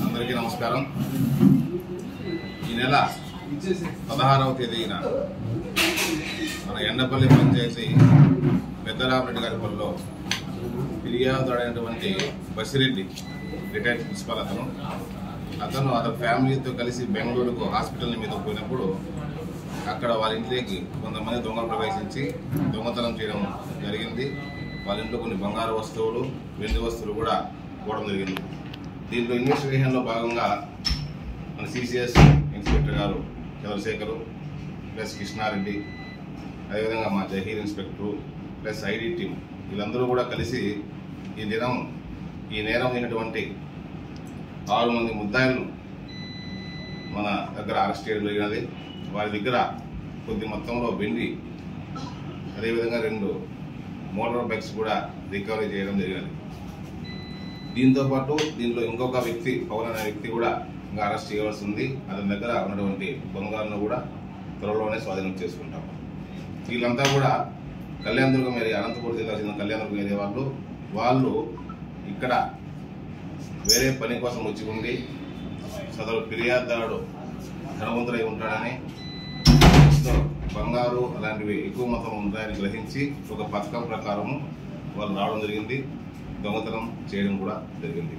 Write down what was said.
అందరికీ నమస్కారం. ఈ నెల 16వ తేదీన మన ఎండపల్లి పంచాయతీ పెద్దరామరెడ్డి గారి పనిలో ఫిర్యాదుడైనటువంటి బసిరెడ్డి రిటైర్డ్ ప్రిన్సిపాల్ అతను ఫ్యామిలీతో కలిసి బెంగళూరుకు హాస్పిటల్ మీద పోయినప్పుడు అక్కడ వాళ్ళ ఇంట్లోకి కొంతమంది దొంగలు ప్రవేశించి దొంగతనం చేయడం జరిగింది. వాళ్ళ ఇంట్లో కొన్ని బంగారు వస్తువులు, వెండి వస్తువులు కూడా పోవడం జరిగింది. దీంట్లో ఇన్వెస్టిగేషన్లో భాగంగా మన సిసిఎస్ ఇన్స్పెక్టర్ గారు చంద్రశేఖరు ప్లస్ కృష్ణారెడ్డి, అదేవిధంగా మా Zaheer inspector plus ID team వీళ్ళందరూ కూడా కలిసి ఈ నేరం అయినటువంటి 6 మంది ముద్దాయిలను మన దగ్గర అరెస్ట్ చేయడం జరిగినది. వారి దగ్గర కొద్ది మొత్తంలో వెండి, అదేవిధంగా 2 మోటార్ బైక్స్ కూడా రికవరీ చేయడం జరిగినది. దీంతోపాటు దీంట్లో ఇంకొక వ్యక్తి, పవన్ అనే వ్యక్తి కూడా ఇంకా అరెస్ట్ చేయవలసి ఉంది. అతని దగ్గర ఉన్నటువంటి బంగారును కూడా త్వరలోనే స్వాధీనం చేసుకుంటాం. వీళ్ళంతా కూడా కళ్యాణదుర్గం ఏరియా, అనంతపురం జిల్లా చెందిన కళ్యాణదుర్గం ఏరియా వాళ్ళు ఇక్కడ వేరే పని కోసం వచ్చి ఉండి సదరు ఫిర్యాదుదారుడు ధనవంతుడై ఉంటాడని, బంగారు అలాంటివి ఎక్కువ మొత్తం ఉంటాయని గ్రహించి ఒక పథకం ప్రకారము వాళ్ళు రావడం జరిగింది. దొంగతనం చేయడం కూడా జరిగింది.